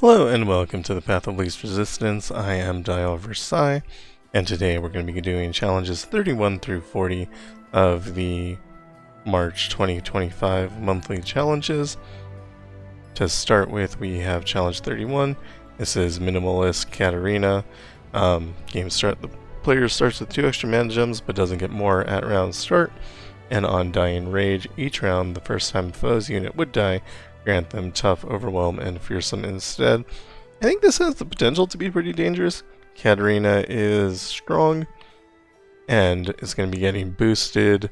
Hello and welcome to the Path of Least Resistance. I am Dial Versailles, and today we're going to be doing challenges 31 through 40 of the March 2025 monthly challenges. To start with, we have challenge 31. This is Minimalist Katarina. The player starts with 2 extra mana gems but doesn't get more at round start. And on Dying Rage, each round, the first time a foe's unit would die, grant them Tough, Overwhelm, and Fearsome instead. I think this has the potential to be pretty dangerous. Katarina is strong and is going to be getting boosted,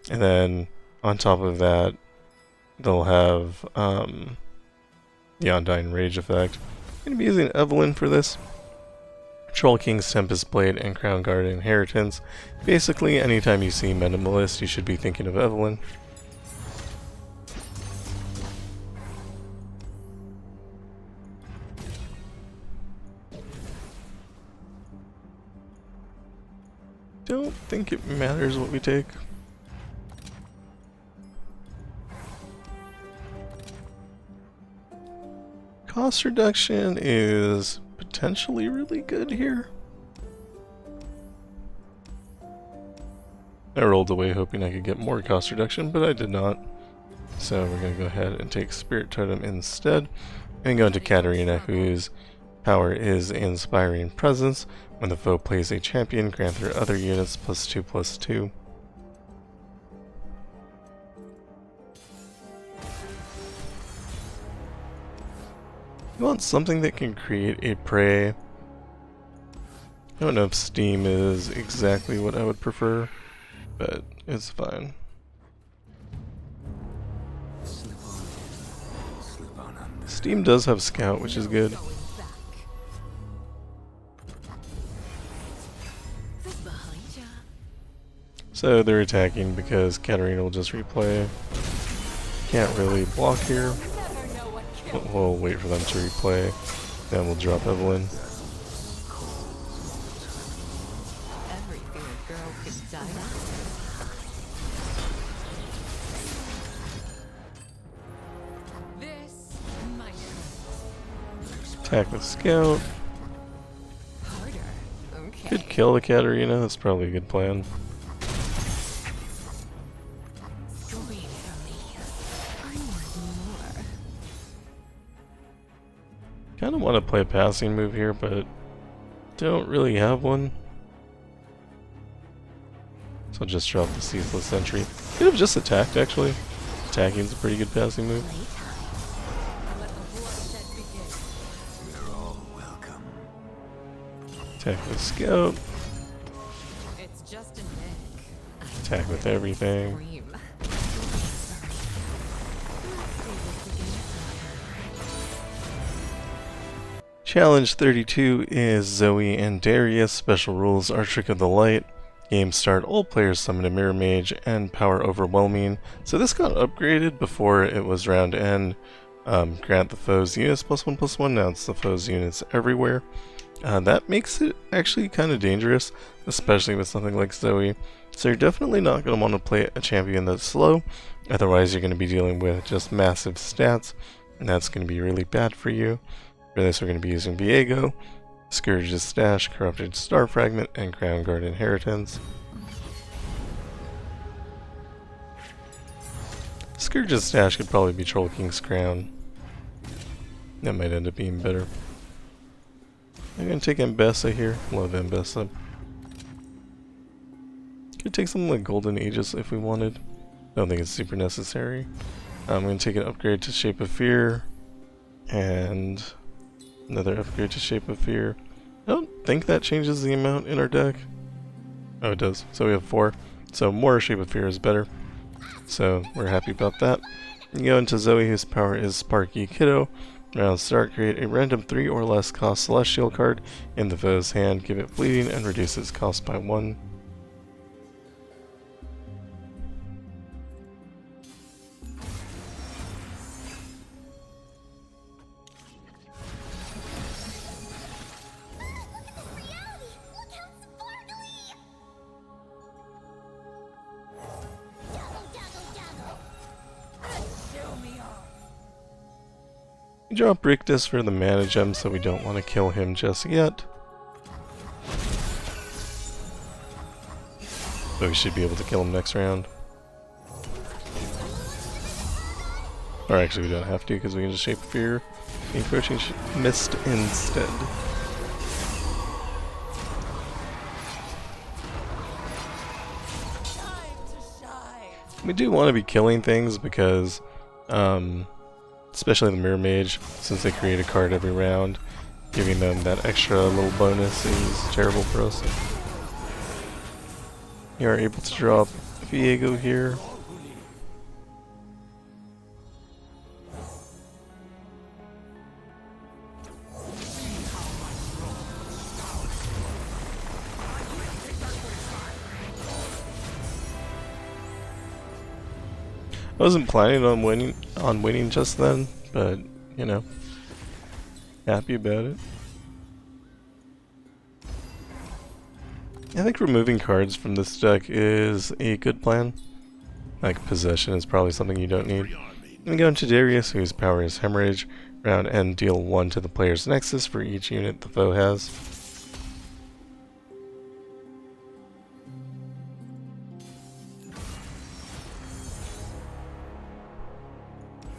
and then on top of that they'll have the Undying Rage effect. I'm going to be using Evelynn for this. Troll King's Tempest Blade and Crown Guard Inheritance. Basically, anytime you see Minimalist, you should be thinking of Evelynn. Don't think it matters what we take. Cost reduction is potentially really good here. I rolled away hoping I could get more cost reduction, but I did not. So we're going to go ahead and take Spirit Totem instead, and go into Katarina, whose power is Inspiring Presence. When the foe plays a champion, grant their other units +2/+2. You want something that can create a prey. I don't know if Steam is exactly what I would prefer, but it's fine. Steam does have Scout, which is good. So they're attacking because Katarina will just replay. Can't really block here. We'll wait for them to replay, then we'll drop Evelynn. Attack with Scout. Could kill the Katarina, that's probably a good plan. Kind of want to play a passing move here, but don't really have one. So I'll just drop the Ceaseless Sentry. Could have just attacked, actually. Attacking is a pretty good passing move. Attack with Scout. Attack with everything. Challenge 32 is Zoe and Darius. Special rules are Trick of the Light. Game start, all players summon a Mirror Mage, and Power Overwhelming. So this got upgraded before it was round end. Grant the foe's units +1/+1. Now it's the foe's units everywhere. That makes it actually kind of dangerous, especially with something like Zoe. So you're definitely not going to want to play a champion that's slow. Otherwise you're going to be dealing with just massive stats, and that's going to be really bad for you. For this, we're going to be using Viego, Scourge's Stash, Corrupted Star Fragment, and Crown Guard Inheritance. Scourge's Stash could probably be Troll King's Crown. That might end up being better. I'm going to take Ambessa here. Love Ambessa. Could take something like Golden Aegis if we wanted. Don't think it's super necessary. I'm going to take an upgrade to Shape of Fear. And another upgrade to Shape of Fear. I don't think that changes the amount in our deck. Oh, it does. So we have 4. So more Shape of Fear is better. So we're happy about that. You go into Zoe, whose power is Sparky Kiddo. Round start, create a random 3 or less cost Celestial card in the foe's hand. Give it bleeding and reduce its cost by 1. We draw Brictus for the mana gem, so we don't want to kill him just yet. But we should be able to kill him next round. Or actually we don't have to, because we can just Shape Fear the Encroaching Mist instead. We do want to be killing things because, especially the Mirror Mage, since they create a card every round, giving them that extra little bonus is terrible for us. You are able to drop Viego here. I wasn't planning on winning just then, but you know, happy about it. I think removing cards from this deck is a good plan. Like Possession is probably something you don't need. Then we go into Darius, whose power is Hemorrhage. Round end, deal 1 to the player's Nexus for each unit the foe has.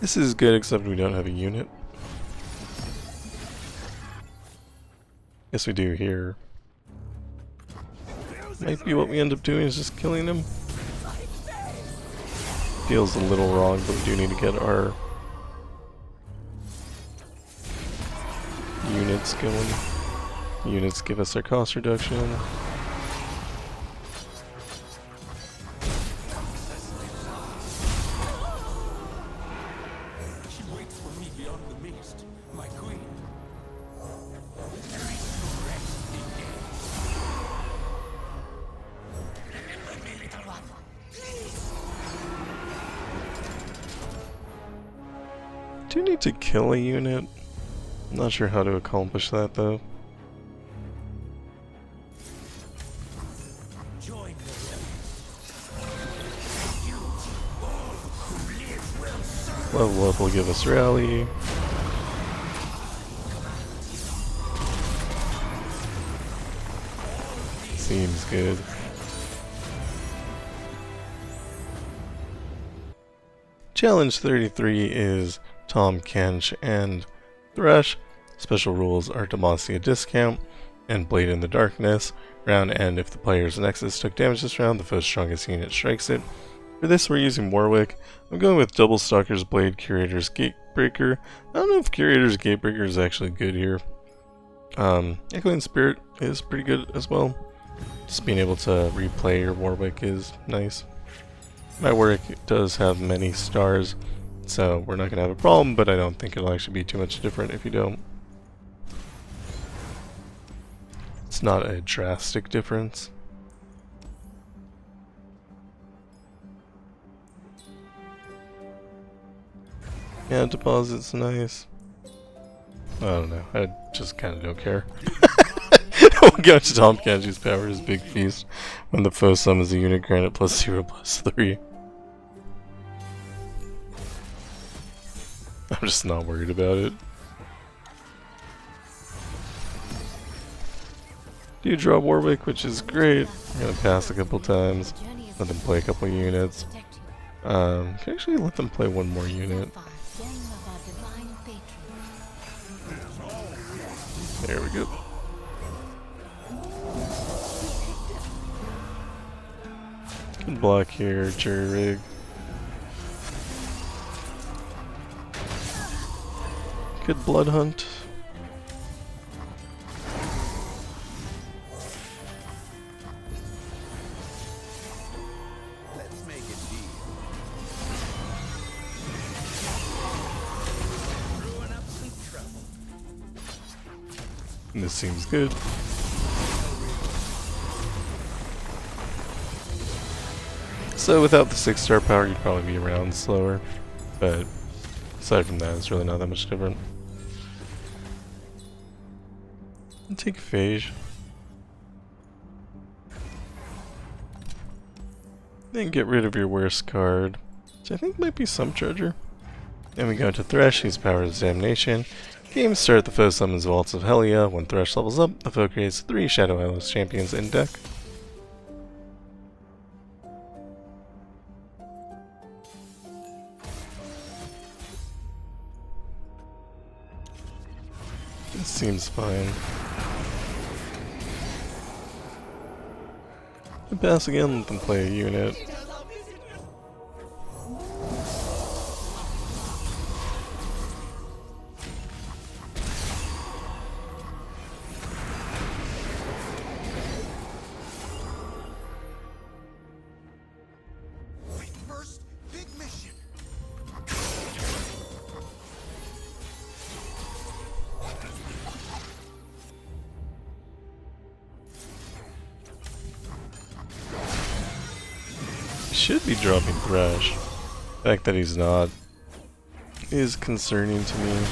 This is good, except we don't have a unit. Yes, we do here. Might be what we end up doing is just killing him. Feels a little wrong, but we do need to get our units going. Units give us our cost reduction. Do need to kill a unit. I'm not sure how to accomplish that though. Level up will give us rally. Seems good. Challenge 33 is Tahm, Kench, and Thresh. Special rules are Demacia discount and Blade in the Darkness. Round end, if the player's Nexus took damage this round, the foe's strongest unit strikes it. For this we're using Warwick. I'm going with Double Stalker's Blade, Curator's Gatebreaker. I don't know if Curator's Gatebreaker is actually good here. Echoing Spirit is pretty good as well. Just being able to replay your Warwick is nice. My Warwick does have many stars, so we're not going to have a problem, but I don't think it'll actually be too much different if you don't. It's not a drastic difference. Yeah, deposit's nice. I don't know, I just kind of don't care. We'll go to Tahm, Kench's power is Big Feast. When the foe summons a unit, grant it +0/+3. I'm just not worried about it. Do draw Warwick, which is great. I'm gonna pass a couple times, let them play a couple units. Can I actually let them play one more unit? There we go. Good block here, Jury Rig. Good Blood Hunt. Let's make it deep. Brewing up some trouble. This seems good. So without the 6-star power, you'd probably be around slower, but aside from that, it's really not that much different. I'll take Phage. Then get rid of your worst card, which I think might be Sumpcharger. Then we go to Thresh, whose power is Damnation. Game start, the foe summons Vaults of Helia. When Thresh levels up, the foe creates 3 Shadow Isles champions in deck. This seems fine. And pass again, let them play a unit. Should be dropping Thresh. The fact that he's not is concerning to me.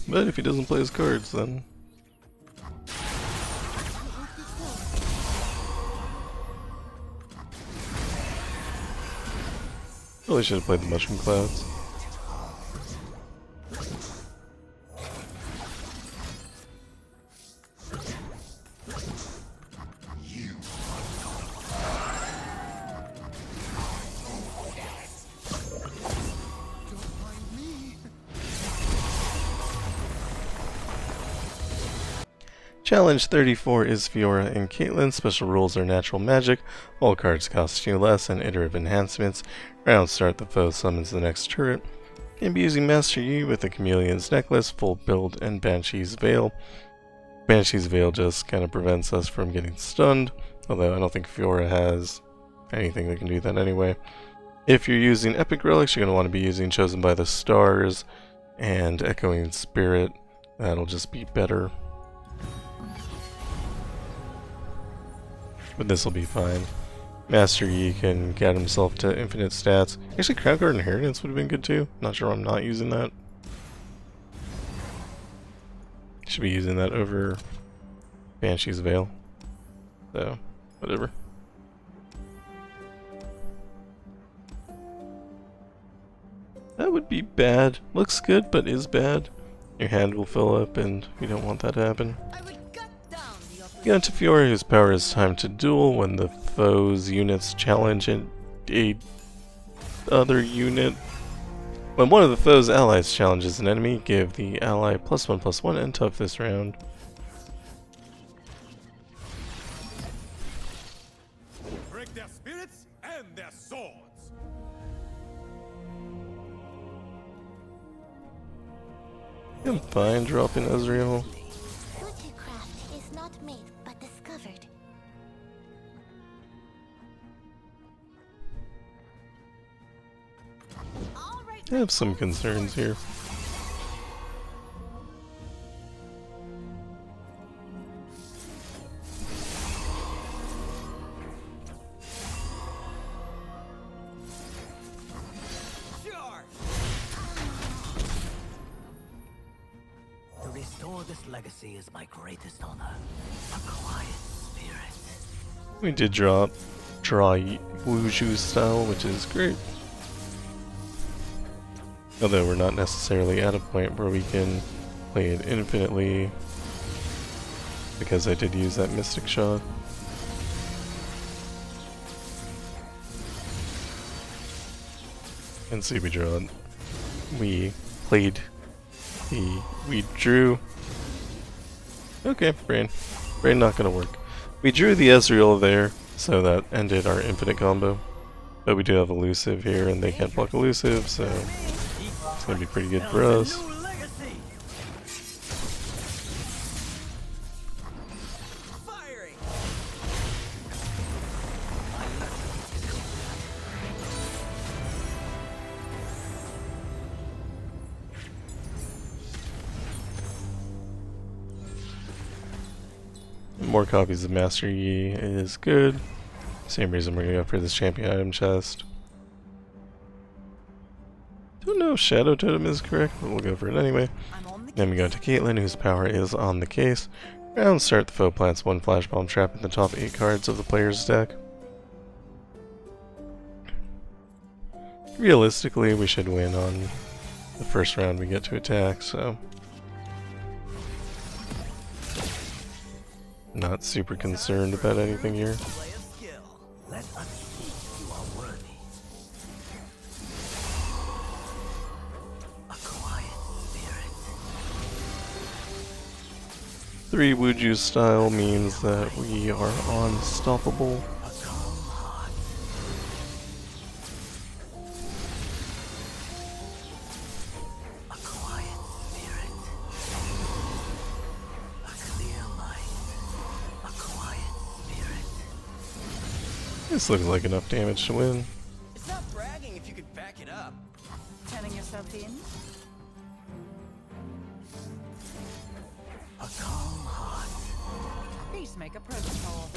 But if he doesn't play his cards, then really should have played the Mushroom Clouds. Challenge 34 is Fiora and Caitlyn. Special rules are natural magic. All cards cost you less and iterative enhancements. Round start, the foe summons the next turret. Can be using Master Yi with the Chameleon's Necklace, Full Build, and Banshee's Veil. Banshee's Veil just kind of prevents us from getting stunned, although I don't think Fiora has anything that can do that anyway. If you're using Epic Relics, you're going to want to be using Chosen by the Stars and Echoing Spirit. That'll just be better. But this will be fine. Master Yi can get himself to infinite stats. Actually, Crown Guard Inheritance would have been good too. Not sure I'm not using that. Should be using that over Banshee's Veil. So, whatever. That would be bad. Looks good, but is bad. Your hand will fill up, and we don't want that to happen. Go into Fiora, whose power is Time to Duel. When the foe's units challenge a other unit. When one of the foe's allies challenges an enemy, give the ally +1/+1 and tough this round. Break their spirits and their swords. I'm fine dropping Ezreal. I have some concerns here. Sure. To restore this legacy is my greatest honor. A quiet spirit. We did draw Wuju style, which is great. Although we're not necessarily at a point where we can play it infinitely, because I did use that Mystic Shot. And see, we drew. We played we drew. Okay, Brain not gonna work. We drew the Ezreal there, so that ended our infinite combo. But we do have Elusive here, and they can't block Elusive, so it's gonna be pretty good for us. More copies of Master Yi is good. Same reason we're gonna go for this champion item chest. Don't know if Shadow Totem is correct, but we'll go for it anyway. Then we go to Caitlyn, whose power is on the case. Round start, the foe plants one Flash Bomb Trap in the top 8 cards of the player's deck. realistically, we should win on the first round we get to attack, so not super concerned about anything here. Play of skill. Let us see you are worthy. A quiet spirit. 3 Wuju style means that we are unstoppable. A calm heart. A quiet spirit. A clear mind. A quiet spirit. This looks like enough damage to win. It's not bragging if you could back it up. Turning yourself in? A calm heart. Peacemaker protocol.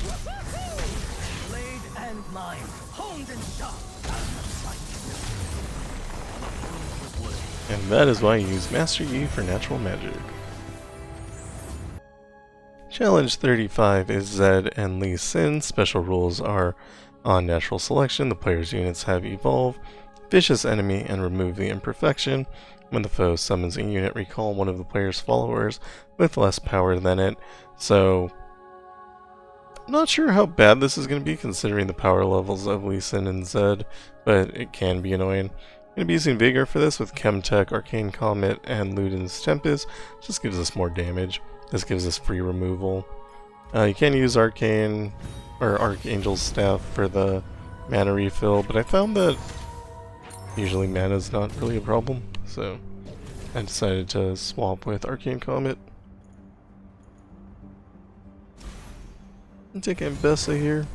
Blade and mind. Honed and sharp. And that is why you use Master Yi for natural magic. Challenge 35 is Zed and Lee Sin. Special rules are on natural selection, the player's units have evolve, vicious enemy, and remove the imperfection. When the foe summons a unit, recall one of the player's followers with less power than it. So, I'm not sure how bad this is going to be considering the power levels of Lee Sin and Zed, but it can be annoying. I'm going to be using Veigar for this with Chemtech, Arcane Comet, and Luden's Tempest. Just gives us more damage. This gives us free removal. You can use Arcane or Archangel's Staff for the mana refill, but I found that usually mana is not really a problem, so I decided to swap with Arcane Comet. I'm taking Bessa here.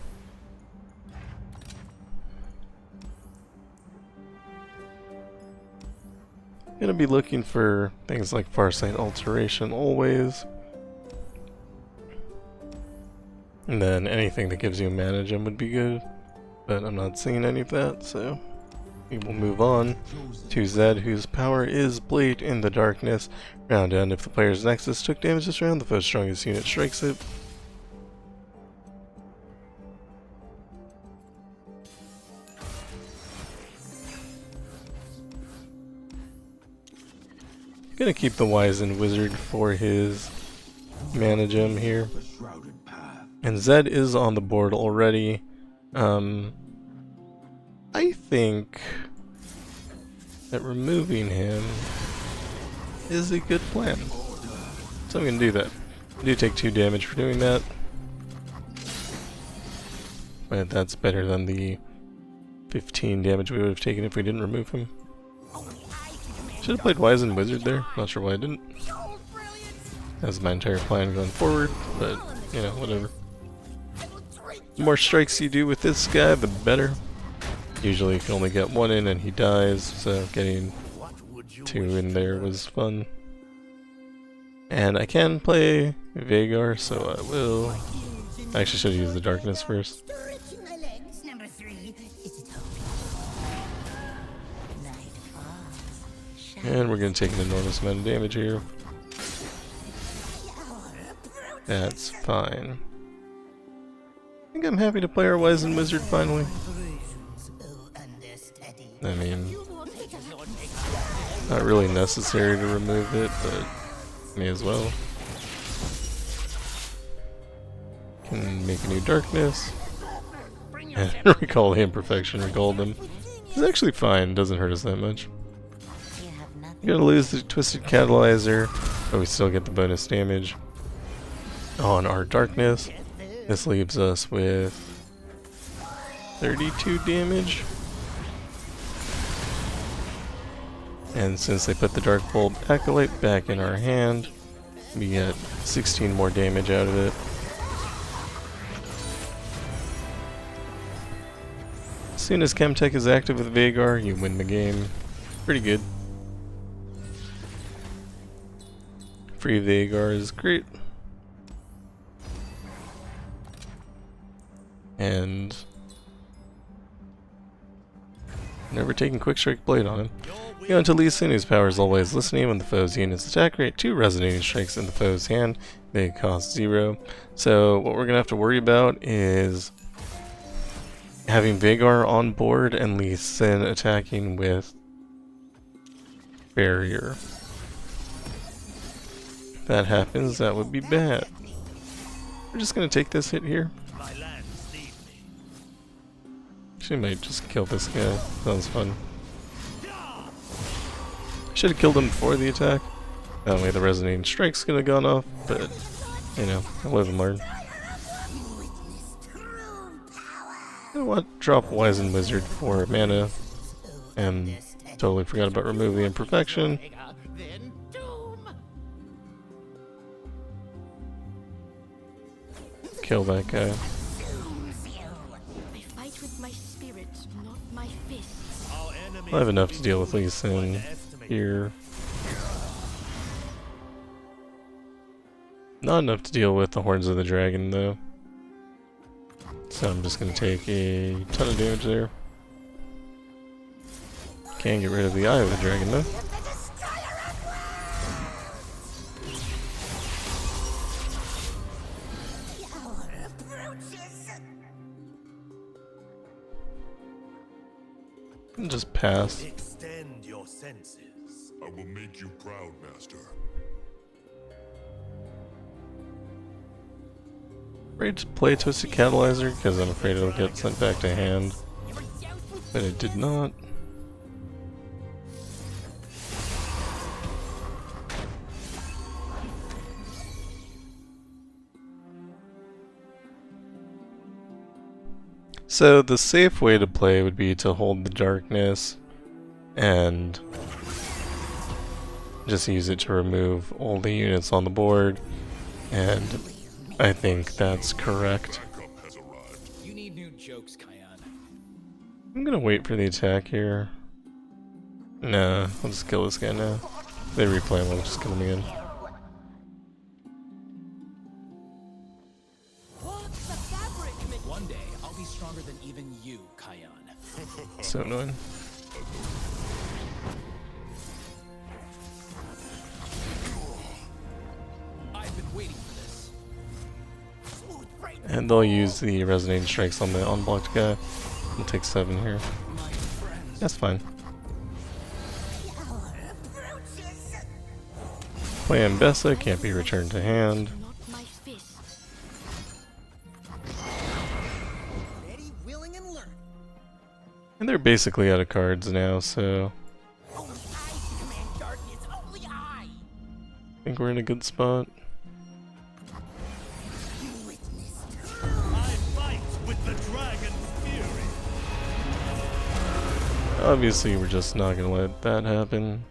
Gonna be looking for things like Farsight Alteration always. And then anything that gives you a mana gem would be good. But I'm not seeing any of that, so we will move on to Zed, whose power is Blade in the Darkness. Round end, if the player's Nexus took damage this round, the foe's strongest unit strikes it. Gonna keep the Wizened Wizard for his mana gem here. And Zed is on the board already. I think that removing him is a good plan. So I'm gonna do that. I do take 2 damage for doing that. But that's better than the 15 damage we would have taken if we didn't remove him. Should have played Wizened Wizard there. Not sure why I didn't. That was my entire plan going forward, but you know, whatever. The more strikes you do with this guy, the better. Usually you can only get 1 in and he dies, so getting 2 in there was fun. And I can play Veigar, so I will. I actually should have used the Darkness first. And we're going to take an enormous amount of damage here. That's fine. I think I'm happy to play our Wizened Wizard finally. I mean, not really necessary to remove it, but may as well. Can make a new Darkness. And recall the imperfection, recall them. It's actually fine, doesn't hurt us that much. You're gonna lose the Twisted Catalyzer, but we still get the bonus damage on our Darkness. This leaves us with 32 damage. And since they put the Dark Bulb Acolyte back in our hand, we get 16 more damage out of it. As soon as Chemtech is active with Veigar, you win the game. Pretty good. Free Veigar is great. And never taking Quick Strike Blade on him. Go into Lee Sin, whose power is always listening. When the foe's unit's attack rate, 2 resonating strikes in the foe's hand. They cost 0. So what we're gonna have to worry about is having Veigar on board and Lee Sin attacking with barrier. If that happens, that would be bad. We're just gonna take this hit here. She might just kill this guy. Sounds fun. Should have killed him before the attack. That way the resonating strike's gonna gone off, but you know, I'll live and learn. You know what? Drop Wizened Wizard for mana, and totally forgot about Remove the Imperfection. Kill that guy. I have enough to deal with Lee Sin here. Not enough to deal with the Horns of the Dragon though. So I'm just going to take a ton of damage there. Can't get rid of the Eye of the Dragon though. And just pass. Extend your senses. I will make you proud, Master. Afraid to play Twisted Catalyzer because I'm afraid it'll get sent back to hand. But it did not. So the safe way to play would be to hold the darkness and just use it to remove all the units on the board, and I think that's correct. You need new jokes, Kion. I'm gonna wait for the attack here. Nah, I'll just kill this guy now. If they replay him, I'll just kill him again. One day, I'll be stronger than even you, Kion. So annoying. I've been waiting for this. And they'll use the resonating strikes on the unblocked guy. We'll take 7 here. That's fine. Play Ambessa, can't be returned to hand. And they're basically out of cards now, so I think we're in a good spot. Obviously, we're just not gonna let that happen.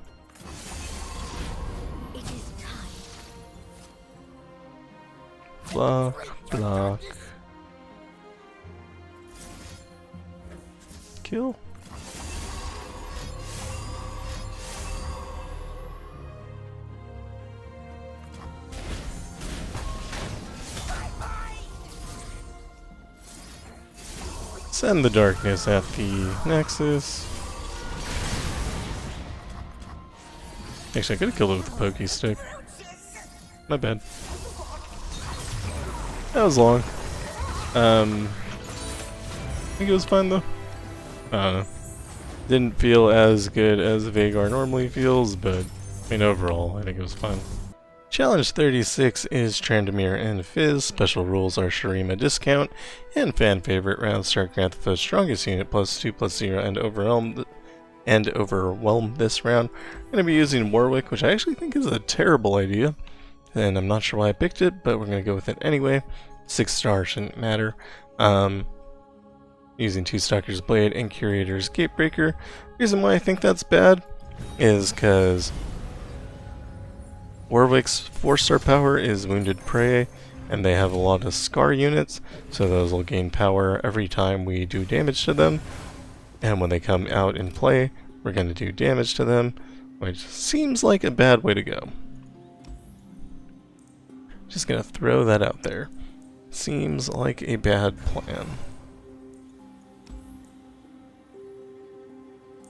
Block, block. Kill. Send the darkness at the Nexus. Actually, I could have killed it with the pokey stick. My bad. That was long. I think it was fine though. I don't know. Didn't feel as good as Veigar normally feels, but I mean overall, I think it was fun. Challenge 36 is Tryndamere and Fizz. Special rules are Shurima discount, and fan favorite round start grant the foe's strongest unit +2/+0 and overwhelm this round. I'm going to be using Warwick, which I actually think is a terrible idea, and I'm not sure why I picked it, but we're going to go with it anyway. 6-star shouldn't matter. Using 2 Stalker's Blade and Curator's Gatebreaker. Reason why I think that's bad is because Warwick's 4-star power is Wounded Prey, and they have a lot of Scar units, so those will gain power every time we do damage to them. And when they come out in play, we're going to do damage to them, which seems like a bad way to go. Just going to throw that out there. Seems like a bad plan.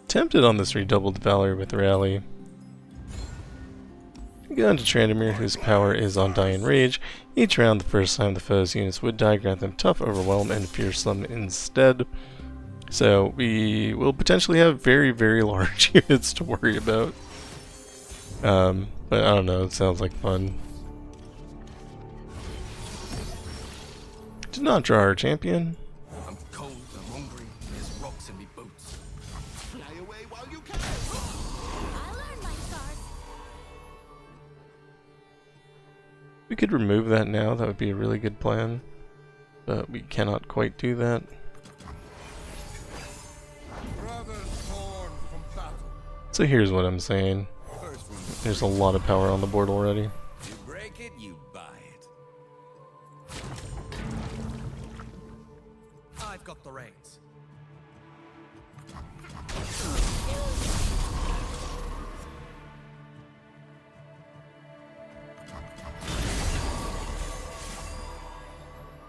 Tempted on this redoubled Valor with Rally. Go into Tryndamere, whose power is Undying Rage. Each round, the first time the foe's units would die, grant them Tough, Overwhelm, and Fearsome instead. So we will potentially have very, very large units to worry about. But I don't know, it sounds like fun. Did not draw our champion. I'm cold, I'm hungry, there's rocks in me boots. Fly away while you can. I learned my scars. We could remove that now, that would be a really good plan. But we cannot quite do that. Brothers torn from battle. So here's what I'm saying. First one. There's a lot of power on the board already. You break it, you buy it. I've got the reins.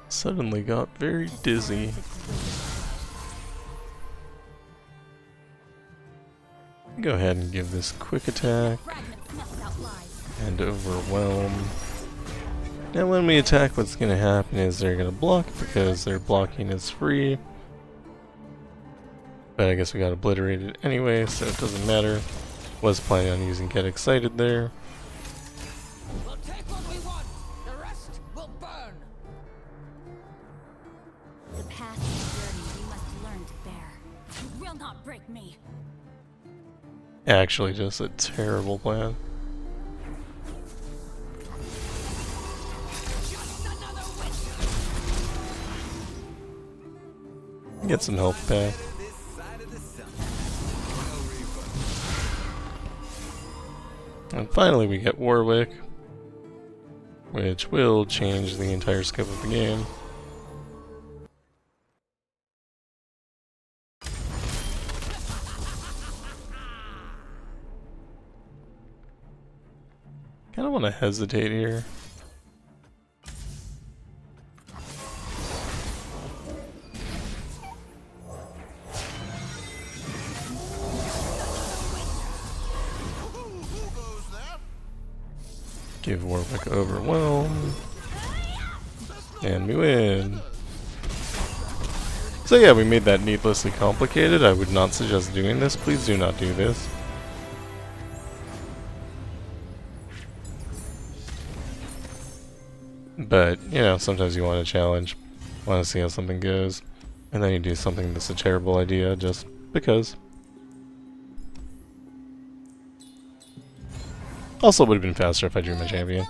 Suddenly got very dizzy. Go ahead and give this quick attack Fragment smells out lies. and overwhelm. Now when we attack, what's going to happen is they're going to block because their blocking is free. But I guess we got obliterated anyway, so it doesn't matter. Was planning on using Get Excited there. We'll take what we want. The rest will burn. The path is a journey we must learn to bear. You will not break me. Actually, just a terrible plan. Get some health back. This side of the sun. No refund. And finally we get Warwick, which will change the entire scope of the game. Kinda wanna hesitate here. Give Warwick overwhelm. And we win. So yeah, we made that needlessly complicated. I would not suggest doing this. Please do not do this. But, you know, sometimes you want a challenge. Want to see how something goes. And then you do something that's a terrible idea just because. Also would have been faster if I drew my champion.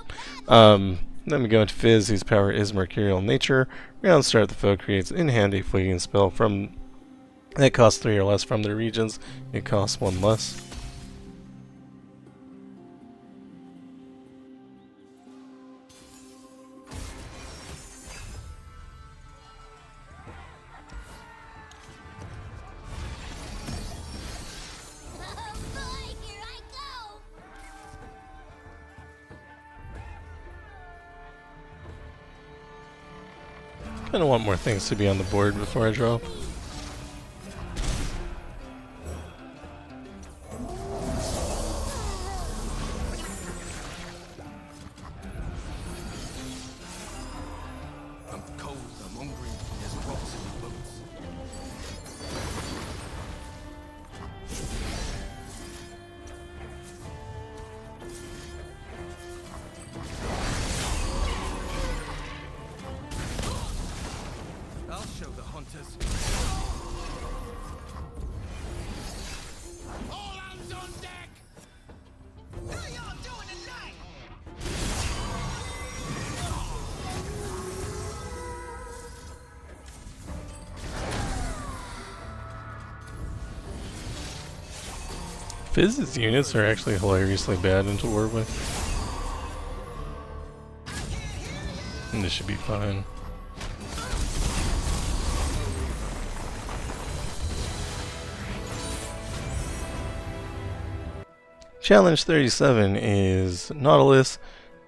Then we go into Fizz, whose power is mercurial in nature. Round start, the foe creates in hand a fleeting spell from that costs 3 or less from their regions. It costs 1 less. Oh boy, here I go. Kind of want more things to be on the board before I drop. I'm cold, I'm hungry, there's rocks in me boots. I'll show the hunters. All hands on deck! How y'all doing tonight? Fizz's units are actually hilariously bad into Warwick. And this should be fine. Challenge 37 is Nautilus.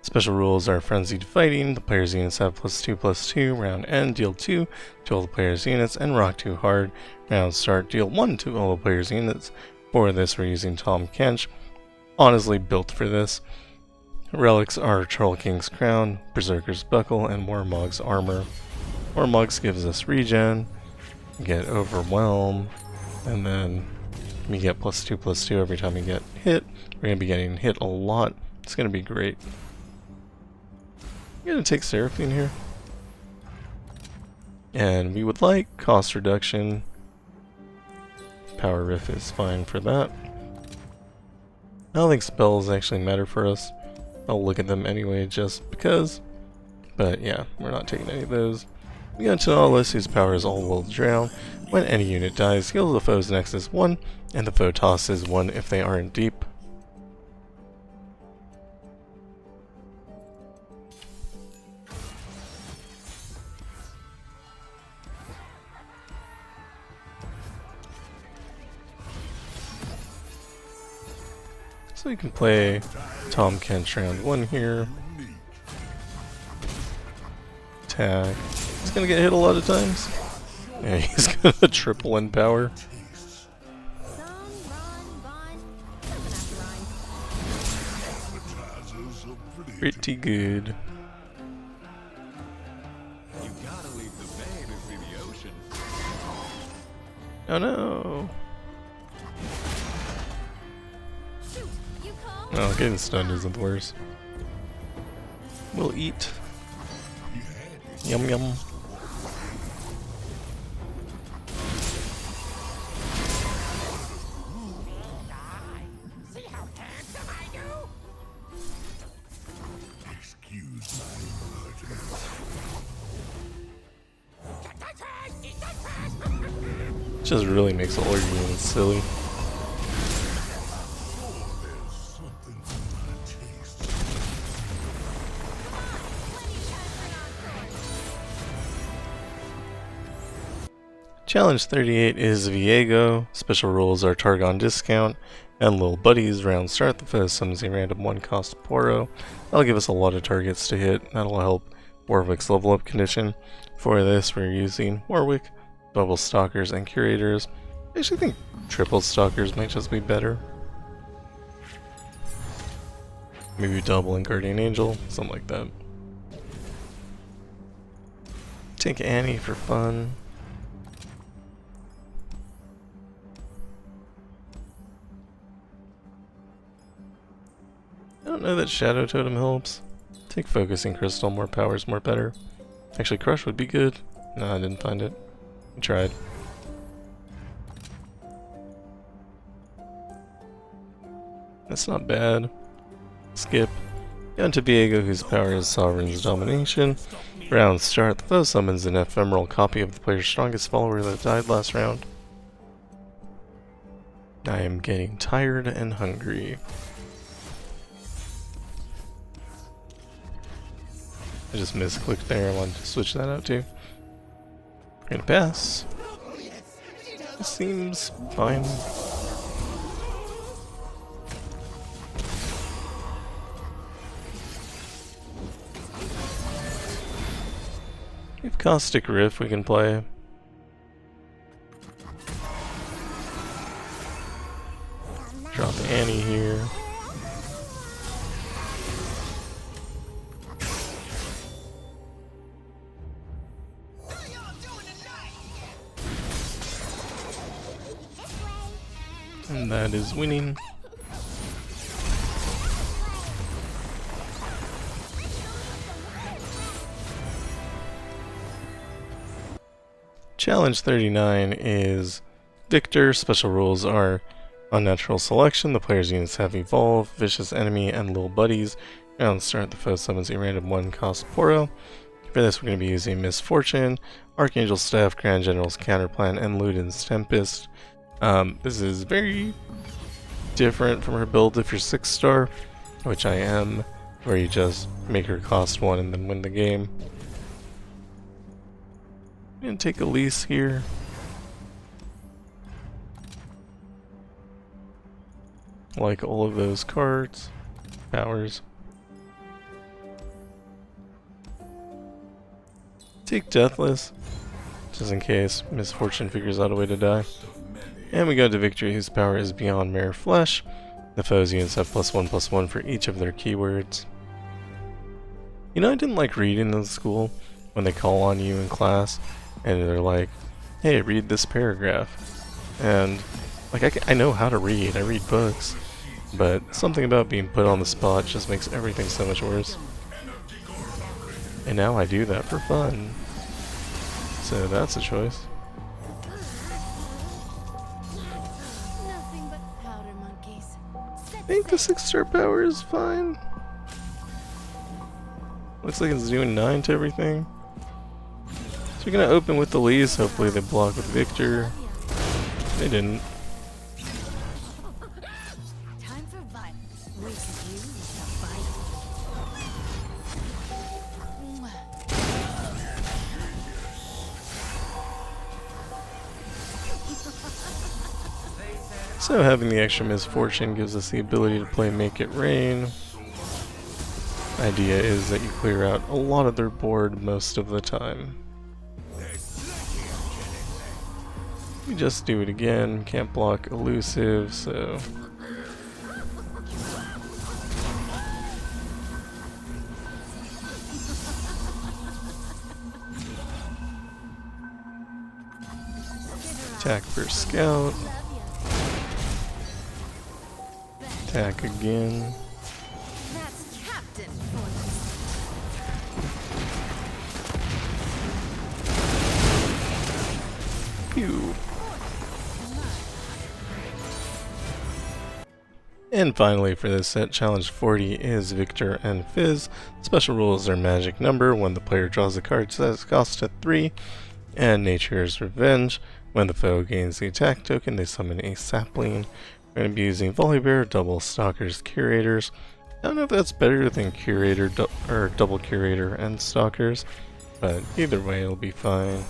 Special rules are frenzied fighting. The player's units have +2/+2. Round end, deal 2 to all the player's units, and rock 2 hard. Round start, deal 1 to all the player's units. For this, we're using Tahm Kench. Honestly built for this. Relics are Troll King's Crown, Berserker's Buckle, and Warmog's Armor. Warmog's gives us regen. You get Overwhelm, and then you get +2/+2 every time you get hit. We're going to be getting hit a lot. It's going to be great. I'm going to take Seraphine here. And we would like cost reduction. Power Riff is fine for that. I don't think spells actually matter for us. I'll look at them anyway just because. But yeah, we're not taking any of those. We got Nautilus, whose power is all will drown. When any unit dies, heal the foe's nexus 1, and the foe tosses 1 if they aren't deep. So you can play Tahm Kench round 1 here. Attack. He's gonna get hit a lot of times. Yeah, he's gonna triple in power. Pretty good. You gotta leave the bay to see the ocean. Oh no! Oh, getting stunned isn't the worst. We'll eat. Yum yum. See how handsome I do? Excuse my Just really makes all your units silly. Challenge 38 is Viego. Special rules are Targon discount and Lil Buddies. Round start, the foe summons a random 1 cost Poro. That'll give us a lot of targets to hit. That'll help Warwick's level up condition. For this, we're using Warwick, double Stalkers, and Curators. I actually think triple Stalkers might just be better. Maybe double and Guardian Angel, something like that. Take Annie for fun. I don't know that Shadow Totem helps. Take Focusing Crystal, more powers, more better. Actually, Crush would be good. No, I didn't find it. I tried. That's not bad. Skip. Go into Viego, whose power is Sovereign's Domination. Round start, the foe summons an ephemeral copy of the player's strongest follower that died last round. I am getting tired and hungry. I just misclicked there. I wanted to switch that out too. We're gonna pass. This seems fine. We have Caustic Rift we can play. Drop Annie here. And that is winning. Challenge 39 is Viktor. Special rules are Unnatural Selection. The player's units have Evolve, Vicious Enemy, and Lil Buddies. Round start, the foe summons a random 1 cost Poro. For this, we're going to be using Misfortune, Archangel Staff, Grand General's Counterplan, and Luden's Tempest. This is very different from her build if you're 6-star, which I am, where you just make her cost 1 and then win the game. I'm gonna take Elise here. Like all of those cards. Powers. Take Deathless, just in case Misfortune figures out a way to die. And we go to Victory, whose power is beyond mere flesh. The foe's units have +1/+1 for each of their keywords. You know, I didn't like reading in school when they call on you in class and they're like, hey, read this paragraph. And like I know how to read. I read books, but something about being put on the spot just makes everything so much worse. And now I do that for fun. So that's a choice. Nothing but powder monkeys. I think the 6-star power is fine. Looks like it's doing 9 to everything. So we're gonna open with the Lees. Hopefully they block with Viktor. They didn't. Time for violence. With you shall fight. So having the extra misfortune gives us the ability to play Make It Rain. Idea is that you clear out a lot of their board most of the time. We just do it again, can't block elusive, so... Attack for scout. Attack again. That's Captain. Pew. And finally for this set, challenge 40 is Viktor and Fizz. Special rules are magic number when the player draws a card that costs a 3, and Nature's Revenge. When the foe gains the attack token, they summon a sapling. We're going to be using Volibear, double Stalkers, Curators. I don't know if that's better than Curator or double Curator and Stalkers, but either way it'll be fine.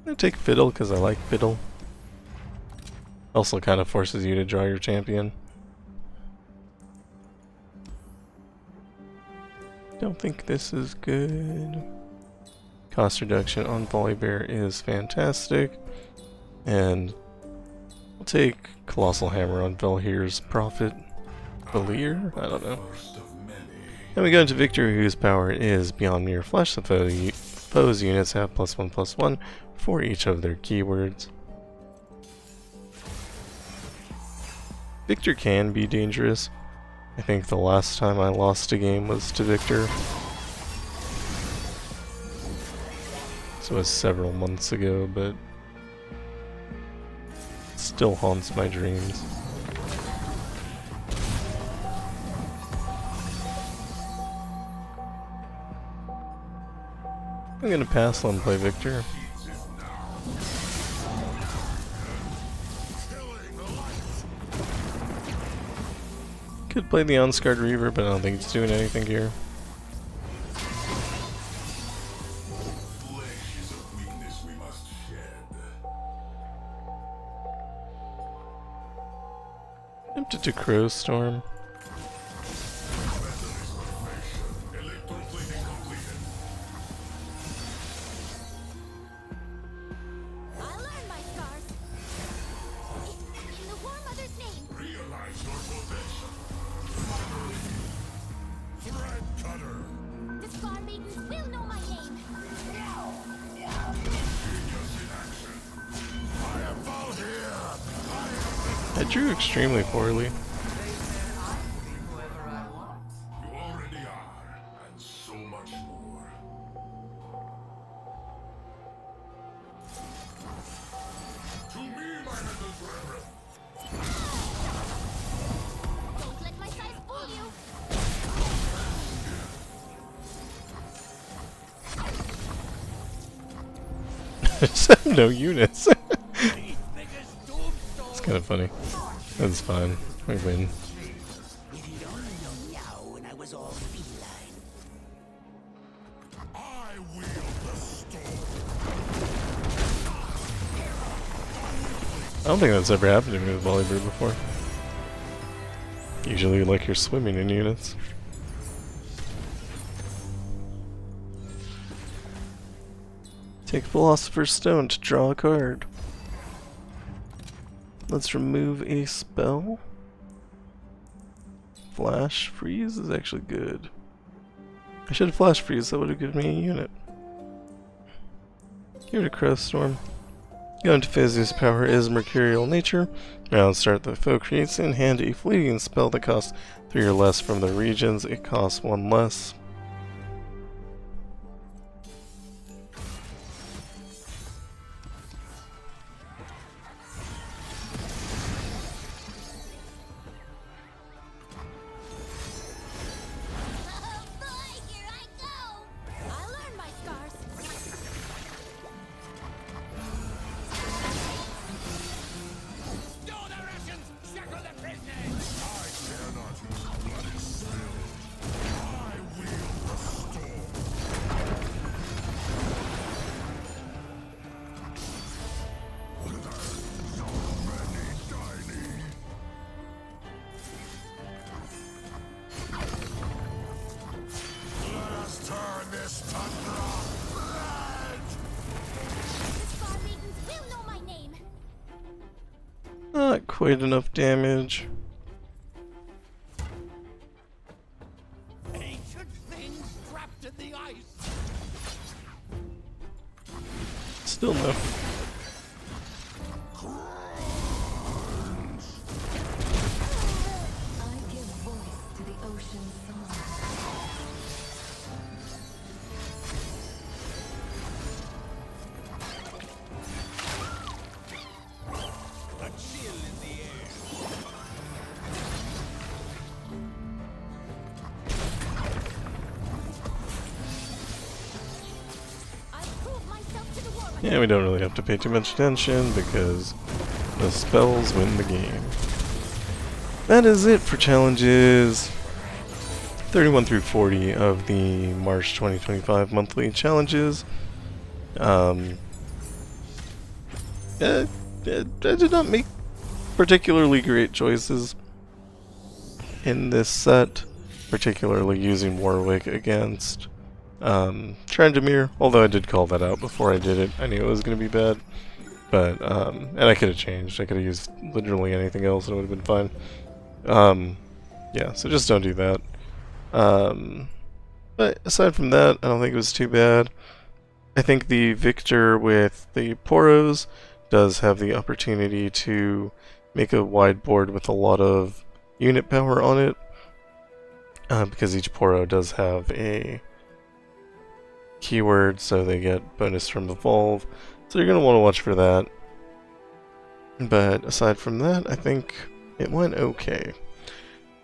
I'm going to take Fiddle because I like Fiddle. Also kind of forces you to draw your champion. Don't think this is good. Cost reduction on Volibear is fantastic. And we'll take Colossal Hammer on Velhir's Prophet. Volibear? I don't know. Then we go into Viktor, whose power is Beyond Mere Flesh. The foe's units have +1/+1 for each of their keywords. Viktor can be dangerous. I think the last time I lost a game was to Viktor. So it was several months ago, but it still haunts my dreams. I'm gonna pass on play Viktor. Could play the Unscarred Reaver, but I don't think it's doing anything here. Tempted to Crow Storm. I'll learn my scars. In the War Mother's name. Realize your potential. Thread cutter. The Scar Maidens will know my name. Genius in action. I am Volibear. I drew extremely poorly. You already are, and so much more. To me, my little brethren. Don't let my size fool you. I just have no units. It's kind of funny. That's fine. We win. If you'd only known now when I was all feline. I wield the storm. I don't think that's ever happened to me with Volibear before. Usually like you're swimming in units. Take Philosopher's Stone to draw a card. Let's remove a spell. Flash Freeze is actually good. I should have flash freeze, that would have given me a unit. Here to Crest Storm. Go into Fizz, whose power is mercurial nature. Now start the foe creates in hand a fleeting spell that costs 3 or less from the regions. It costs 1 less. Oh boy, here I go! I learned my scars. Store the rations! Shackle the prisoners! I care not whose blood is spilled. I wield the storm. So many tiny. Let us turn this tundra red! The scar maidens will know my name. Not quite enough damage. Ancient things trapped in the ice. Still no. I give voice to the ocean's song. A chill in the air. I prove myself to the war. Yeah, we don't really have to pay too much attention because the spells win the game. That is it for challenges 31 through 40 of the March 2025 monthly challenges. I did not make particularly great choices in this set, particularly using Warwick against Tryndamere, although I did call that out before I did it. I knew it was going to be bad, but and I could have changed. I could have used literally anything else and it would have been fine. Yeah, so just don't do that. But aside from that, I don't think it was too bad. I think the Viktor with the Poros does have the opportunity to make a wide board with a lot of unit power on it, because each Poro does have a keyword, so they get bonus from Evolve, so you're going to want to watch for that. But aside from that, I think it went okay.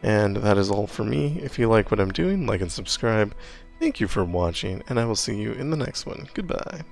And that is all for me. If you like what I'm doing, like and subscribe. Thank you for watching, and I will see you in the next one. Goodbye.